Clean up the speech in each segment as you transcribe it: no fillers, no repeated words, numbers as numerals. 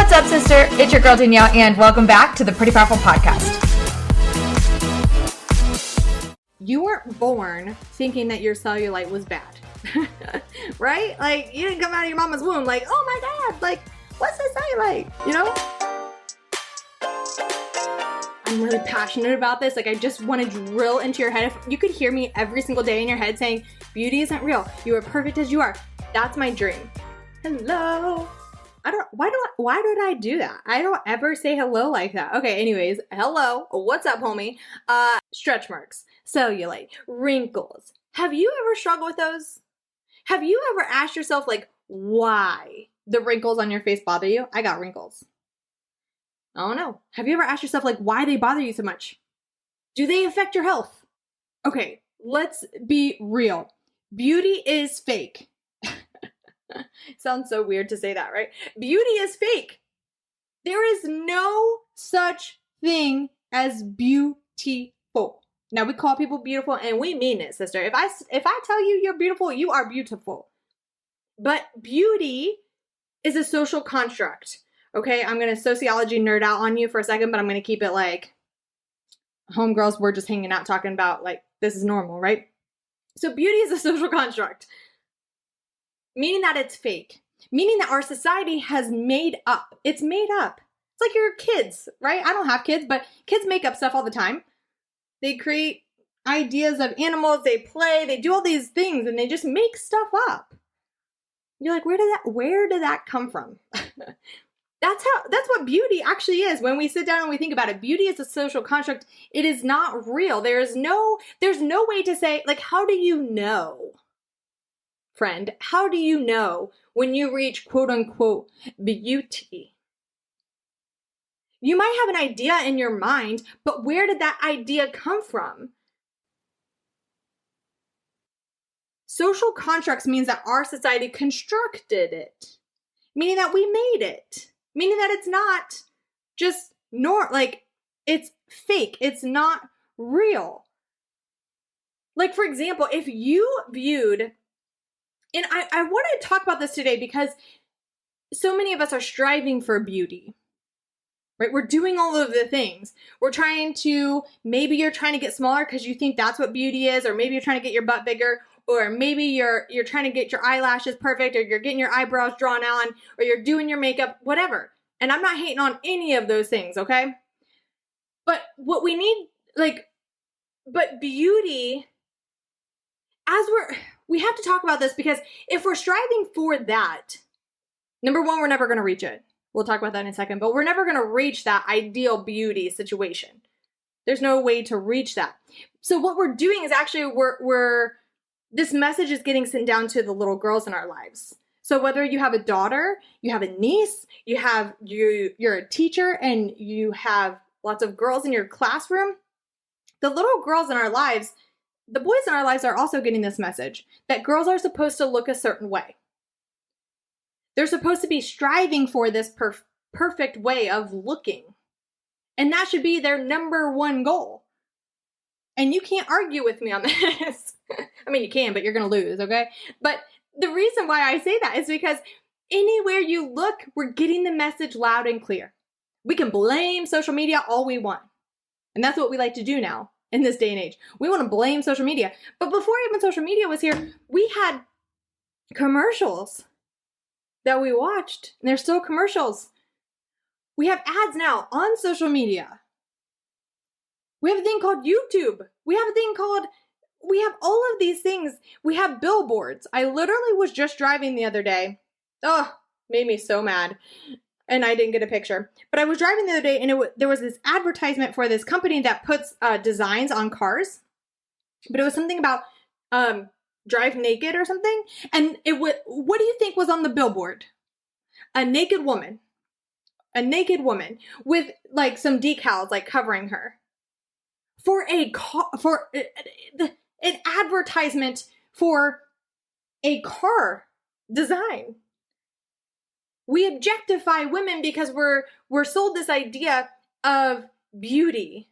What's up, sister? It's your girl, Danielle, and welcome back to the Pretty Powerful Podcast. You weren't born thinking that your cellulite was bad, right? Like, you didn't come out of your mama's womb like, oh my God, like, what's the cellulite, you know? I'm really passionate about this. Like, I just want to drill into your head. If you could hear me every single day in your head saying, beauty isn't real. You are perfect as you are. That's my dream. Hello. Why did I do that? I don't ever say hello like that. Okay, anyways, hello. What's up, homie? Stretch marks, cellulite, wrinkles. Have you ever struggled with those? Have you ever asked yourself, like, why the wrinkles on your face bother you? I got wrinkles. I don't know. Have you ever asked yourself, like, why they bother you so much? Do they affect your health? Okay, let's be real. Beauty is fake. Sounds so weird to say that, right? Beauty is fake. There is no such thing as beautiful. Now, we call people beautiful, and we mean it, sister. If I tell you you're beautiful, you are beautiful. But beauty is a social construct. Okay, I'm going to sociology nerd out on you for a second, but I'm going to keep it like homegirls, we're just hanging out talking about, like, this is normal, right? So beauty is a social construct, meaning that it's fake, meaning that our society has made up. It's made up. It's like your kids, right? I don't have kids, but kids make up stuff all the time. They create ideas of animals, they play, they do all these things, and they just make stuff up. You're like, where did that come from? That's what beauty actually is. When we sit down and we think about it, beauty is a social construct. It is not real. There's no way to say, like, how do you know, friend? How do you know when you reach quote unquote beauty? You might have an idea in your mind, but where did that idea come from? Social constructs means that our society constructed it, meaning that we made it. Meaning that it's not just it's fake. It's not real. Like, for example, if you viewed, and I want to talk about this today because so many of us are striving for beauty, right? We're doing all of the things. Maybe you're trying to get smaller because you think that's what beauty is, or maybe you're trying to get your butt bigger, or maybe you're trying to get your eyelashes perfect, or you're getting your eyebrows drawn on, or you're doing your makeup, whatever. And I'm not hating on any of those things, okay? But what we need, but beauty, we have to talk about this, because if we're striving for that, number one, we're never going to reach it. We'll talk about that in a second, but we're never going to reach that ideal beauty situation. There's no way to reach that. So what we're doing is actually this message is getting sent down to the little girls in our lives. So whether you have a daughter, you have a niece, you're a teacher, and you have lots of girls in your classroom, the little girls in our lives, the boys in our lives are also getting this message that girls are supposed to look a certain way. They're supposed to be striving for this perfect way of looking. And that should be their number one goal. And you can't argue with me on this. I mean, you can, but you're going to lose, okay? But the reason why I say that is because anywhere you look, we're getting the message loud and clear. We can blame social media all we want. And that's what we like to do now in this day and age. We want to blame social media. But before even social media was here, we had commercials that we watched. And there's still commercials. We have ads now on social media. We have a thing called YouTube. We have all of these things. We have billboards. I literally was just driving the other day. Oh, made me so mad. And I didn't get a picture. But I was driving the other day, and there was this advertisement for this company that puts designs on cars. But it was something about drive naked or something. And what do you think was on the billboard? A naked woman with like some decals like covering her. For an advertisement for a car design. We objectify women because we're sold this idea of beauty,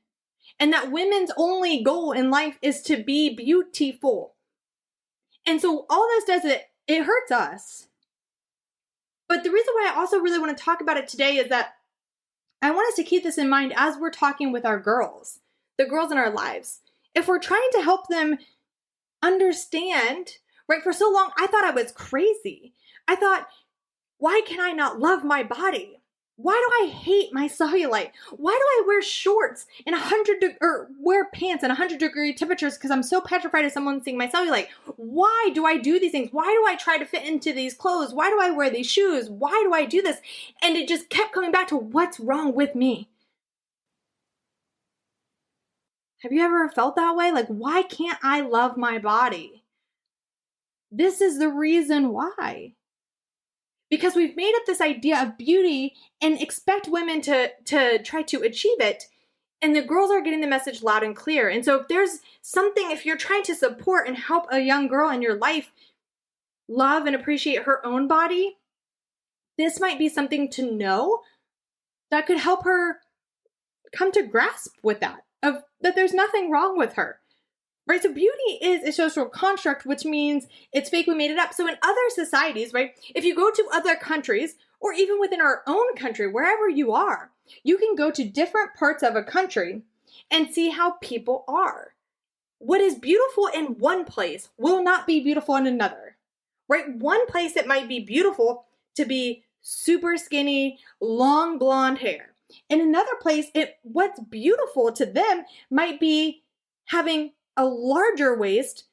and that women's only goal in life is to be beautiful. And so all this does, it hurts us. But the reason why I also really want to talk about it today is that I want us to keep this in mind as we're talking with our girls, the girls in our lives. If we're trying to help them understand, right? For so long, I thought I was crazy. I thought, why can I not love my body? Why do I hate my cellulite? Why do I wear shorts in or wear pants in 100-degree temperatures because I'm so petrified of someone seeing my cellulite? Why do I do these things? Why do I try to fit into these clothes? Why do I wear these shoes? Why do I do this? And it just kept coming back to what's wrong with me. Have you ever felt that way? Like, why can't I love my body? This is the reason why. Because we've made up this idea of beauty and expect women to try to achieve it. And the girls are getting the message loud and clear. And so if there's something, if you're trying to support and help a young girl in your life love and appreciate her own body, this might be something to know that could help her come to grasp with that there's nothing wrong with her. Right? So beauty is a social construct, which means it's fake, we made it up. So in other societies, right, if you go to other countries, or even within our own country, wherever you are, you can go to different parts of a country and see how people are. What is beautiful in one place will not be beautiful in another. Right? One place it might be beautiful to be super skinny, long blonde hair. In another place, what's beautiful to them might be having a larger waist,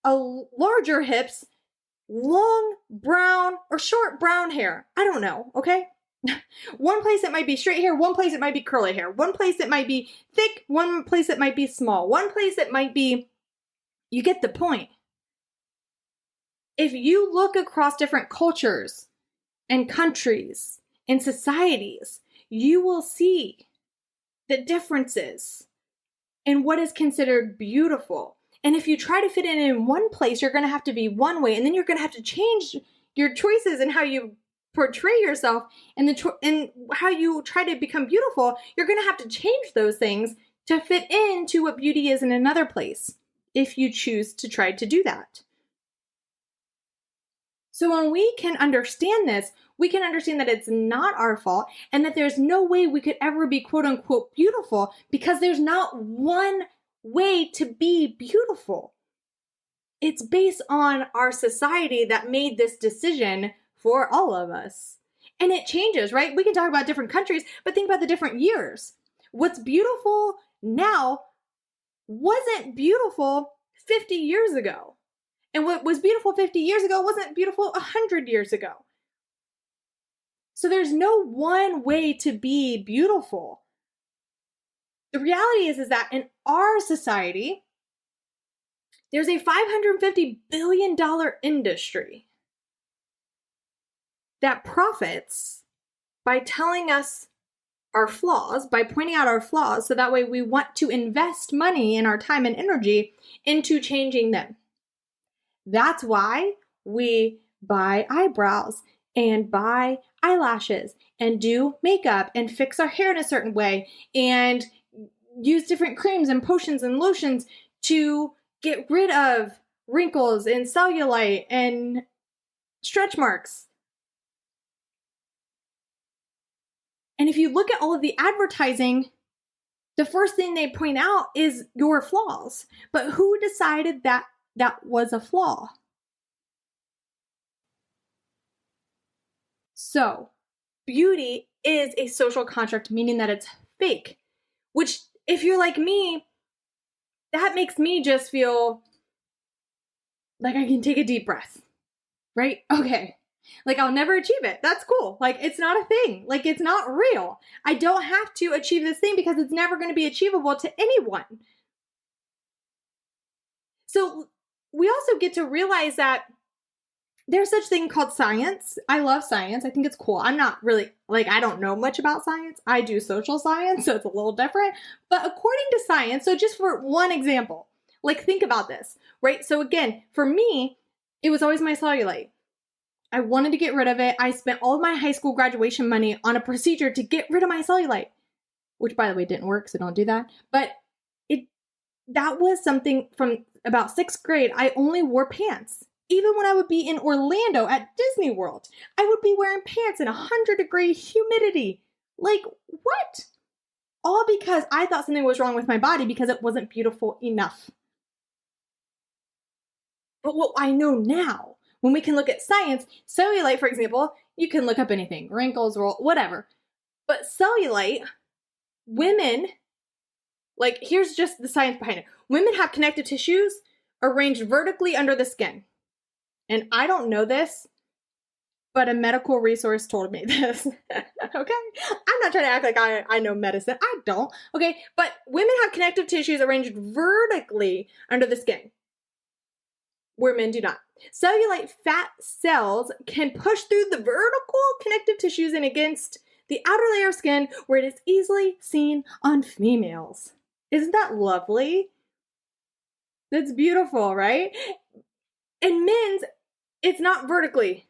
larger hips, long brown or short brown hair. I don't know, okay? One place it might be straight hair, one place it might be curly hair, one place it might be thick, one place it might be small, one place it might be, you get the point. If you look across different cultures and countries and societies, you will see the differences in what is considered beautiful. And if you try to fit in one place, you're going to have to be one way, and then you're going to have to change your choices and how you portray yourself and how you try to become beautiful. You're going to have to change those things to fit into what beauty is in another place, if you choose to try to do that. So when we can understand this, we can understand that it's not our fault and that there's no way we could ever be quote unquote beautiful, because there's not one way to be beautiful. It's based on our society that made this decision for all of us. And it changes, right? We can talk about different countries, but think about the different years. What's beautiful now wasn't beautiful 50 years ago. And what was beautiful 50 years ago wasn't beautiful 100 years ago. So there's no one way to be beautiful. The reality is that in our society, there's a $550 billion industry that profits by telling us our flaws, by pointing out our flaws, so that way we want to invest money and our time and energy into changing them. That's why we buy eyebrows and buy eyelashes and do makeup and fix our hair in a certain way and use different creams and potions and lotions to get rid of wrinkles and cellulite and stretch marks. And if you look at all of the advertising, the first thing they point out is your flaws. But who decided that that was a flaw? So, beauty is a social construct, meaning that it's fake. Which, if you're like me, that makes me just feel like I can take a deep breath. Right? Okay. Like, I'll never achieve it. That's cool. Like, it's not a thing. Like, it's not real. I don't have to achieve this thing because it's never going to be achievable to anyone. So we also get to realize that there's such thing called science. I love science. I think it's cool. I'm not really, I don't know much about science. I do social science, so it's a little different. But according to science, so just for one example, think about this, right? So again, for me, it was always my cellulite. I wanted to get rid of it. I spent all of my high school graduation money on a procedure to get rid of my cellulite, which, by the way, didn't work, so don't do that. But that was something from about 6th grade. I only wore pants. Even when I would be in Orlando at Disney World, I would be wearing pants in 100-degree humidity. Like, what? All because I thought something was wrong with my body because it wasn't beautiful enough. But what I know now, when we can look at science, cellulite, for example, you can look up anything, wrinkles, whatever. But cellulite, women, like, here's just the science behind it. Women have connective tissues arranged vertically under the skin. And I don't know this, but a medical resource told me this. Okay? I'm not trying to act like I know medicine. I don't. Okay? But women have connective tissues arranged vertically under the skin, where men do not. Cellulite fat cells can push through the vertical connective tissues and against the outer layer of skin where it is easily seen on females. Isn't that lovely? That's beautiful, right? And men's, it's not vertically.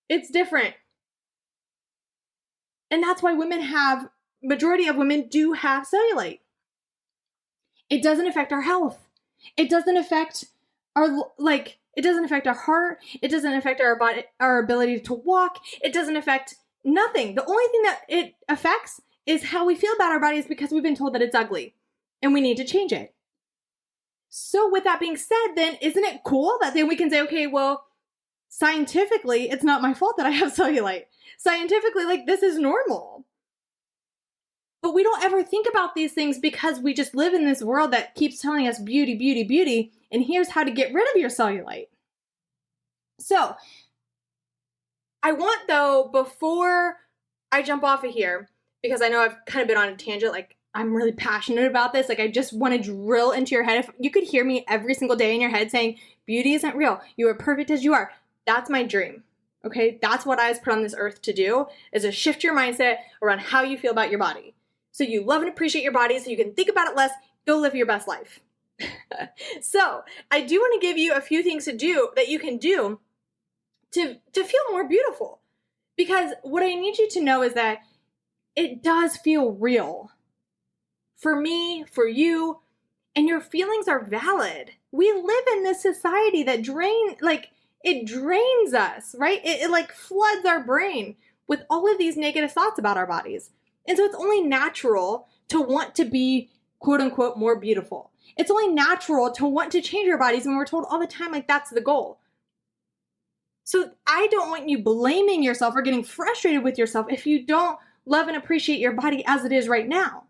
It's different. And that's why majority of women do have cellulite. It doesn't affect our health. It doesn't affect it doesn't affect our heart. It doesn't affect our body, our ability to walk. It doesn't affect nothing. The only thing that it affects is how we feel about our bodies because we've been told that it's ugly and we need to change it. So with that being said, then isn't it cool that then we can say, okay, well, scientifically, it's not my fault that I have cellulite. Scientifically, like, this is normal. But we don't ever think about these things because we just live in this world that keeps telling us beauty, beauty, beauty, and here's how to get rid of your cellulite. So, I want, though, before I jump off of here, because I know I've kind of been on a tangent, like, I'm really passionate about this. Like, I just want to drill into your head. If you could hear me every single day in your head saying, beauty isn't real. You are perfect as you are. That's my dream. Okay? That's what I was put on this earth to do, is to shift your mindset around how you feel about your body. So you love and appreciate your body so you can think about it less, go live your best life. So I do want to give you a few things to do that you can do to feel more beautiful. Because what I need you to know is that it does feel real. For me, for you, and your feelings are valid. We live in this society that it drains us, right? It like floods our brain with all of these negative thoughts about our bodies. And so it's only natural to want to be, quote unquote, more beautiful. It's only natural to want to change our bodies when we're told all the time, like, that's the goal. So I don't want you blaming yourself or getting frustrated with yourself if you don't love and appreciate your body as it is right now,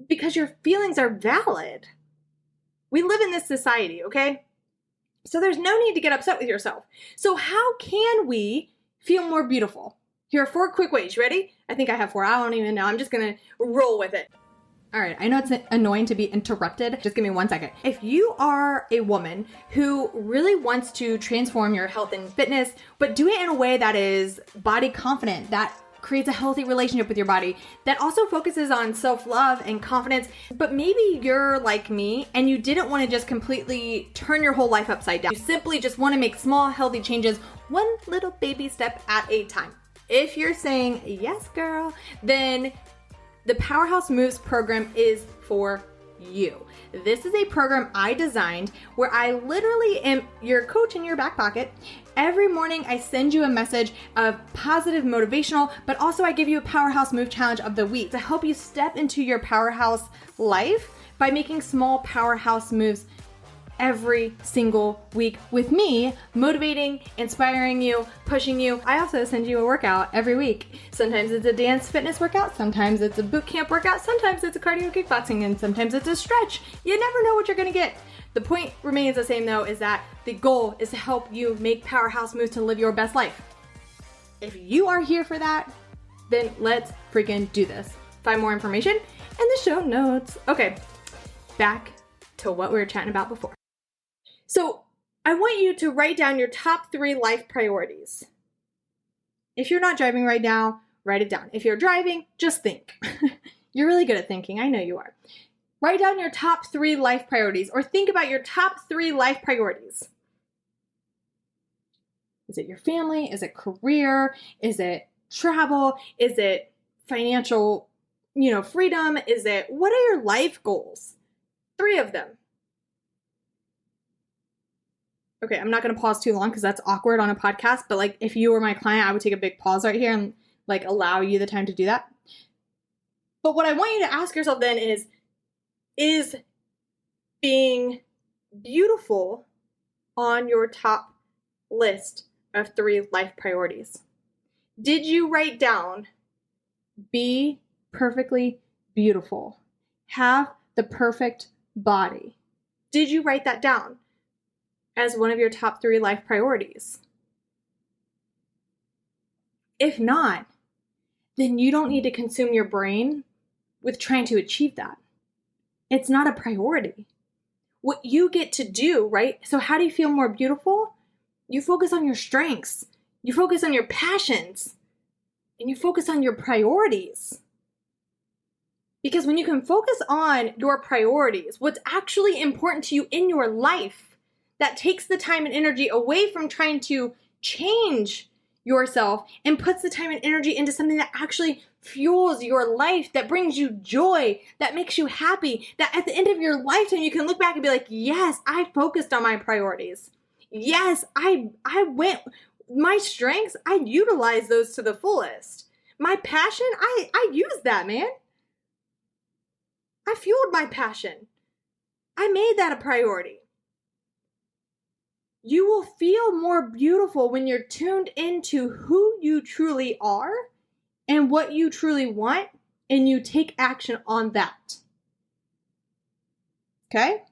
because your feelings are valid. We live in this society, okay? So there's no need to get upset with yourself. So how can we feel more beautiful? Here are 4 quick ways. You ready? I think I have 4. I don't even know. I'm just going to roll with it. All right. I know it's annoying to be interrupted. Just give me 1 second. If you are a woman who really wants to transform your health and fitness, but do it in a way that is body confident, that creates a healthy relationship with your body, that also focuses on self-love and confidence, but maybe you're like me and you didn't want to just completely turn your whole life upside down. You simply just want to make small, healthy changes, one little baby step at a time. If you're saying, yes, girl, then the Powerhouse Moves program is for you. This is a program I designed where I literally am your coach in your back pocket. Every morning I send you a message of positive motivational, but also I give you a Powerhouse Move challenge of the week to help you step into your powerhouse life by making small powerhouse moves every single week with me, motivating, inspiring you, pushing you. I also send you a workout every week. Sometimes it's a dance fitness workout, sometimes it's a boot camp workout, sometimes it's a cardio kickboxing, and sometimes it's a stretch. You never know what you're gonna get. The point remains the same though, is that the goal is to help you make powerhouse moves to live your best life. If you are here for that, then let's freaking do this. Find more information in the show notes. Okay, back to what we were chatting about before. So I want you to write down your top 3 life priorities. If you're not driving right now, write it down. If you're driving, just think. You're really good at thinking. I know you are. Write down your top 3 life priorities, or think about your top 3 life priorities. Is it your family? Is it career? Is it travel? Is it financial, freedom? What are your life goals? 3 of them. Okay, I'm not going to pause too long because that's awkward on a podcast, but like if you were my client, I would take a big pause right here and like allow you the time to do that. But what I want you to ask yourself then is being beautiful on your top list of 3 life priorities? Did you write down be perfectly beautiful, have the perfect body? Did you write that down as one of your top 3 life priorities? If not, then you don't need to consume your brain with trying to achieve that. It's not a priority. What you get to do, right? So how do you feel more beautiful? You focus on your strengths. You focus on your passions. And you focus on your priorities. Because when you can focus on your priorities, what's actually important to you in your life, that takes the time and energy away from trying to change yourself and puts the time and energy into something that actually fuels your life, that brings you joy, that makes you happy, that at the end of your lifetime you can look back and be like, yes, I focused on my priorities. Yes, I went, my strengths, I utilized those to the fullest. My passion, I used that, man. I fueled my passion. I made that a priority. You will feel more beautiful when you're tuned into who you truly are and what you truly want, and you take action on that. Okay?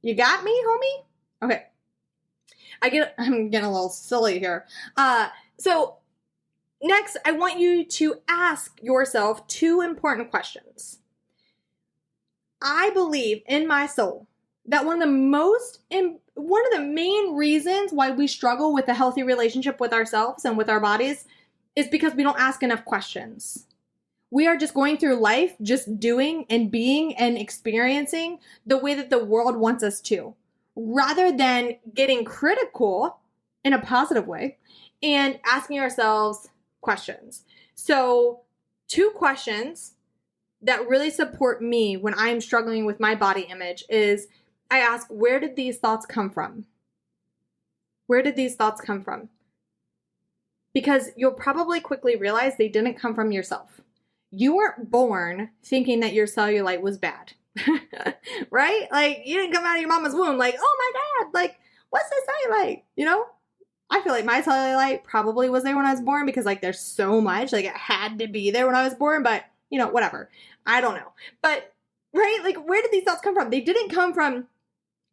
You got me, homie? Okay. I'm getting a little silly here. So next, I want you to ask yourself 2 important questions. I believe in my soul that one of the main reasons why we struggle with a healthy relationship with ourselves and with our bodies is because we don't ask enough questions. We are just going through life, just doing and being and experiencing the way that the world wants us to, rather than getting critical in a positive way and asking ourselves questions. So 2 questions that really support me when I'm struggling with my body image is I ask, where did these thoughts come from? Where did these thoughts come from? Because you'll probably quickly realize they didn't come from yourself. You weren't born thinking that your cellulite was bad, right? Like, you didn't come out of your mama's womb like, oh my God, like, what's this cellulite? You know? I feel like my cellulite probably was there when I was born because, like, there's so much, like, it had to be there when I was born, but, you know, whatever. I don't know. But, right? Like, where did these thoughts come from? They didn't come from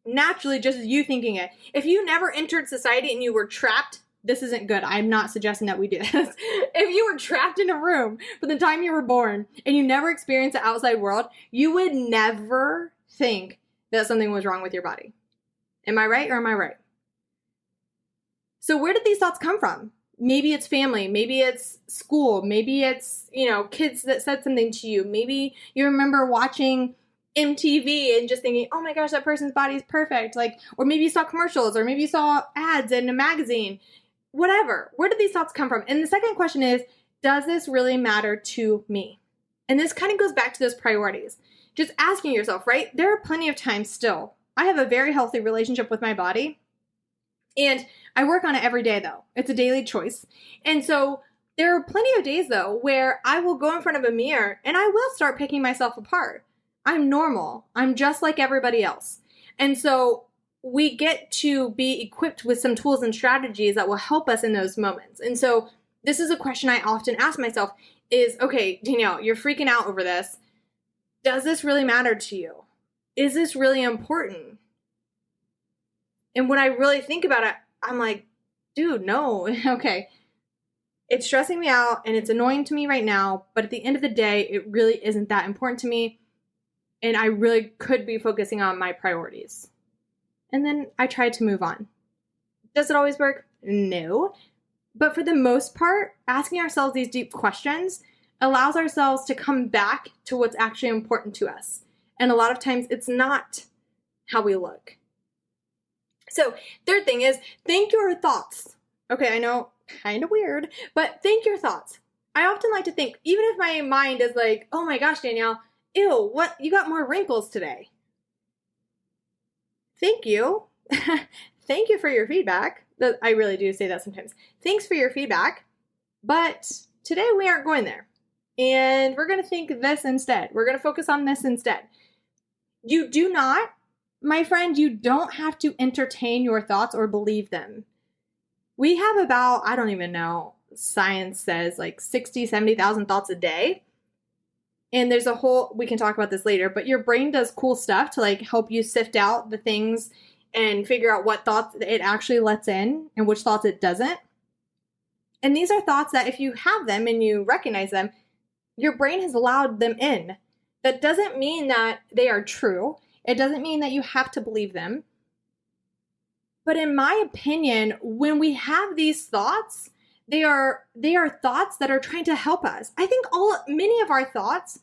naturally just you thinking it. If you never entered society and you were trapped, this isn't good. I'm not suggesting that we do this. If you were trapped in a room from the time you were born and you never experienced the outside world, you would never think that something was wrong with your body. Am I right or am I right? So where did these thoughts come from? Maybe it's family. Maybe it's school. Maybe it's, you know, kids that said something to you. Maybe you remember watching MTV and just thinking, oh my gosh, that person's body is perfect. Like, or maybe you saw commercials, or maybe you saw ads in a magazine. Whatever. Where did these thoughts come from? And the second question is, does this really matter to me? And this kind of goes back to those priorities. Just asking yourself, right? There are plenty of times still. I have a very healthy relationship with my body. And I work on it every day, though. It's a daily choice. And so there are plenty of days, though, where I will go in front of a mirror and I will start picking myself apart. I'm normal. I'm just like everybody else. And so we get to be equipped with some tools and strategies that will help us in those moments. And so this is a question I often ask myself is, okay, Danielle, you're freaking out over this. Does this really matter to you? Is this really important? And when I really think about it, I'm like, dude, no. Okay. It's stressing me out and it's annoying to me right now, but at the end of the day, it really isn't that important to me. And I really could be focusing on my priorities. And then I try to move on. Does it always work? No. But for the most part, asking ourselves these deep questions allows ourselves to come back to what's actually important to us. And a lot of times it's not how we look. So, third thing is think your thoughts. Okay, I know, kind of weird, but think your thoughts. I often like to think, even if my mind is like, oh my gosh, Danielle, ew, what? You got more wrinkles today. Thank you. thank you for your feedback. I really do say that sometimes. Thanks for your feedback. But today we aren't going there. And we're going to think this instead. We're going to focus on this instead. You do not, my friend, you don't have to entertain your thoughts or believe them. We have about, I don't even know, science says like 60, 70,000 thoughts a day. And there's a whole, we can talk about this later, but your brain does cool stuff to like help you sift out the things and figure out what thoughts it actually lets in and which thoughts it doesn't. And these are thoughts that if you have them and you recognize them, your brain has allowed them in. That doesn't mean that they are true. It doesn't mean that you have to believe them. But in my opinion, when we have these thoughts, they are thoughts that are trying to help us. I think many of our thoughts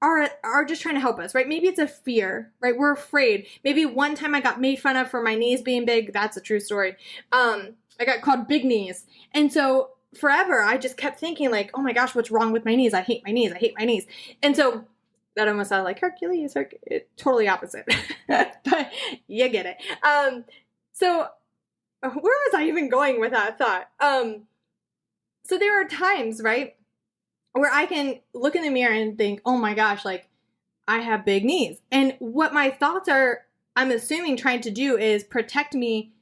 are just trying to help us, right? Maybe it's a fear, right? We're afraid. Maybe one time I got made fun of for my knees being big. That's a true story. I got called big knees. And so forever, I just kept thinking like, oh my gosh, what's wrong with my knees? I hate my knees. I hate my knees. And so that almost sounded like Hercules. Totally opposite. But you get it. So where was I even going with that thought? So there are times, right, where I can look in the mirror and think, oh my gosh, like I have big knees. And what my thoughts are, I'm assuming trying to do is protect me,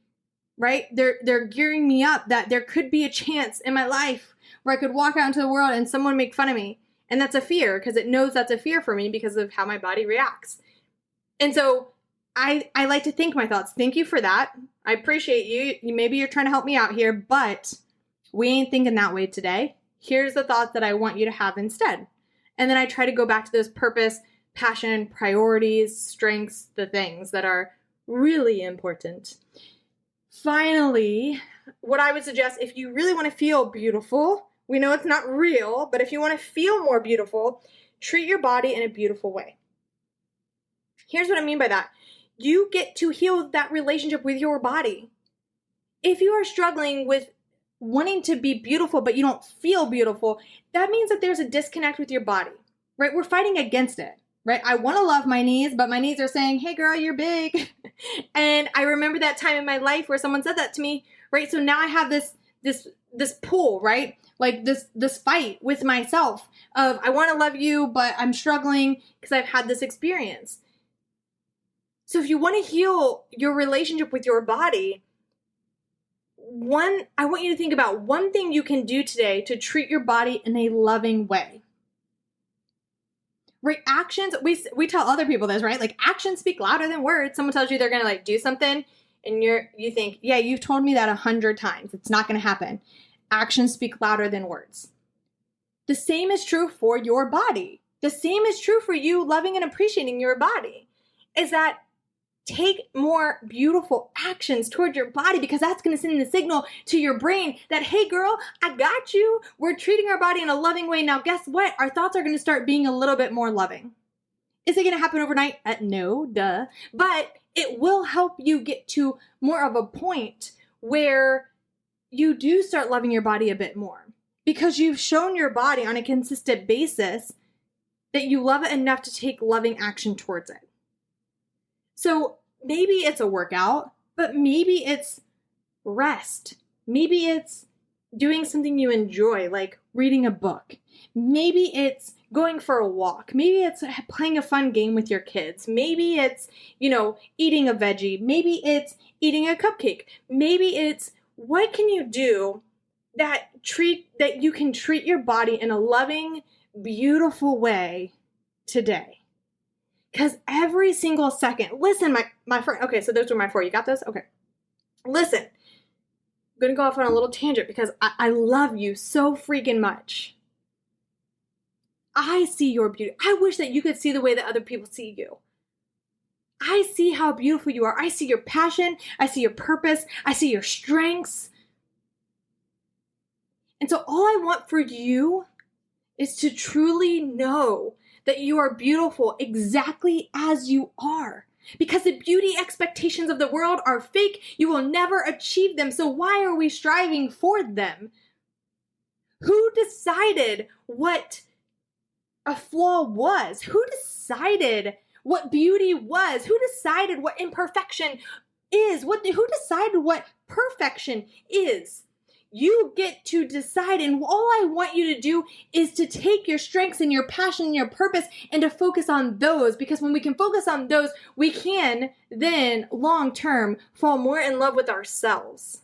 right? They're gearing me up that there could be a chance in my life where I could walk out into the world and someone make fun of me. And that's a fear because it knows that's a fear for me because of how my body reacts. And so I like to think my thoughts. Thank you for that. I appreciate you. Maybe you're trying to help me out here, but we ain't thinking that way today. Here's the thoughts that I want you to have instead. And then I try to go back to those purpose, passion, priorities, strengths, the things that are really important. Finally, what I would suggest, if you really want to feel beautiful, we know it's not real, but if you want to feel more beautiful, treat your body in a beautiful way. Here's what I mean by that. You get to heal that relationship with your body. If you are struggling with wanting to be beautiful, but you don't feel beautiful, that means that there's a disconnect with your body, right? We're fighting against it, right? I want to love my knees, but my knees are saying, hey girl, you're big. And I remember that time in my life where someone said that to me, right? So now I have this pull, right? Like this fight with myself of I want to love you, but I'm struggling because I've had this experience. So if you want to heal your relationship with your body, I want you to think about one thing you can do today to treat your body in a loving way. Right? Actions, we tell other people this, right? Like actions speak louder than words. Someone tells you they're going to like do something and you think, yeah, you've told me that 100 times. It's not going to happen. Actions speak louder than words. The same is true for your body. The same is true for you loving and appreciating your body. Is that take more beautiful actions toward your body because that's going to send the signal to your brain that, hey girl, I got you. We're treating our body in a loving way. Now, guess what? Our thoughts are going to start being a little bit more loving. Is it going to happen overnight? No, duh. But it will help you get to more of a point where you do start loving your body a bit more because you've shown your body on a consistent basis that you love it enough to take loving action towards it. So maybe it's a workout, but maybe it's rest. Maybe it's doing something you enjoy, like reading a book. Maybe it's going for a walk. Maybe it's playing a fun game with your kids. Maybe it's, eating a veggie. Maybe it's eating a cupcake. Maybe it's what can you do that you can treat your body in a loving, beautiful way today? Because every single second, listen, my friend, okay, so those were my 4. You got this? Okay. Listen, I'm going to go off on a little tangent because I love you so freaking much. I see your beauty. I wish that you could see the way that other people see you. I see how beautiful you are. I see your passion. I see your purpose. I see your strengths. And so all I want for you is to truly know that you are beautiful exactly as you are. Because the beauty expectations of the world are fake. You will never achieve them. So why are we striving for them? Who decided what a flaw was? Who decided what beauty was? Who decided what imperfection is. Who decided what perfection is? You get to decide, and all I want you to do is to take your strengths and your passion and your purpose and to focus on those, because when we can focus on those, we can then long-term fall more in love with ourselves.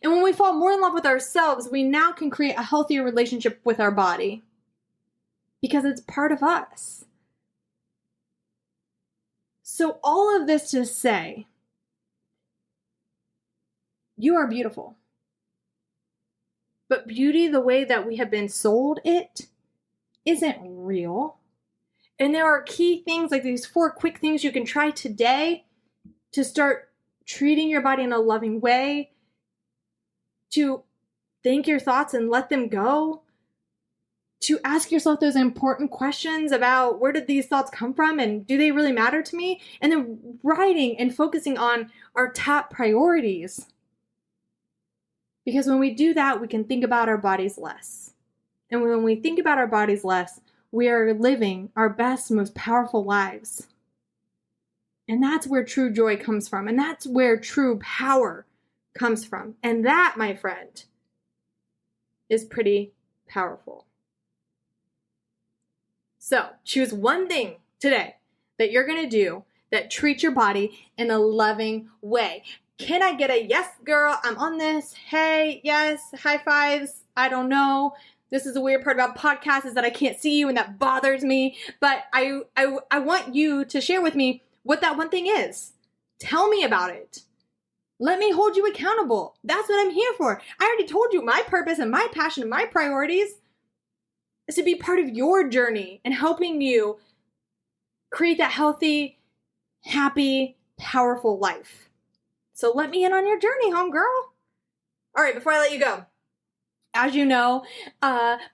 And when we fall more in love with ourselves, we now can create a healthier relationship with our body because it's part of us. So all of this to say, you are beautiful. But beauty, the way that we have been sold it, isn't real. And there are key things, like these 4 quick things you can try today to start treating your body in a loving way, to think your thoughts and let them go, to ask yourself those important questions about where did these thoughts come from and do they really matter to me? And then writing and focusing on our top priorities. Because when we do that, we can think about our bodies less. And when we think about our bodies less, we are living our best, most powerful lives. And that's where true joy comes from. And that's where true power comes from. And that, my friend, is pretty powerful. So choose one thing today that you're going to do that treats your body in a loving way. Can I get a yes, girl, I'm on this? Hey, yes, high fives. I don't know. This is the weird part about podcasts is that I can't see you and that bothers me. But I want you to share with me what that one thing is. Tell me about it. Let me hold you accountable. That's what I'm here for. I already told you my purpose and my passion and my priorities is to be part of your journey and helping you create that healthy, happy, powerful life. So let me in on your journey, homegirl. All right, before I let you go, as you know,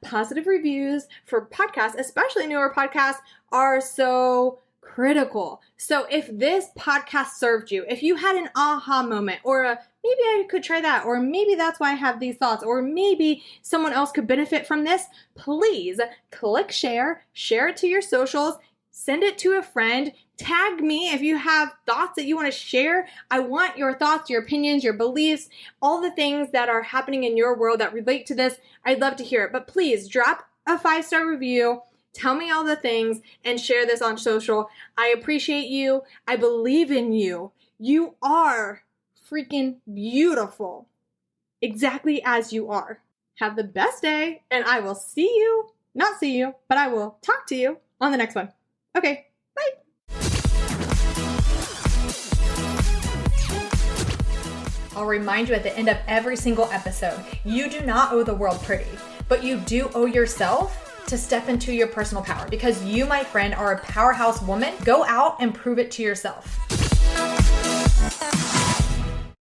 positive reviews for podcasts, especially newer podcasts, are so critical. So if this podcast served you, if you had an aha moment or maybe I could try that, or maybe that's why I have these thoughts, or maybe someone else could benefit from this, please click share it to your socials, send it to a friend, tag me if you have thoughts that you want to share. I want your thoughts, your opinions, your beliefs, all the things that are happening in your world that relate to this. I'd love to hear it. But please drop a 5-star review, tell me all the things, and share this on social. I appreciate you. I believe in you. You are freaking beautiful, exactly as you are. Have the best day, and I will not see you, but I will talk to you on the next one. Okay, bye. I'll remind you at the end of every single episode, you do not owe the world pretty, but you do owe yourself to step into your personal power, because you, my friend, are a powerhouse woman. Go out and prove it to yourself.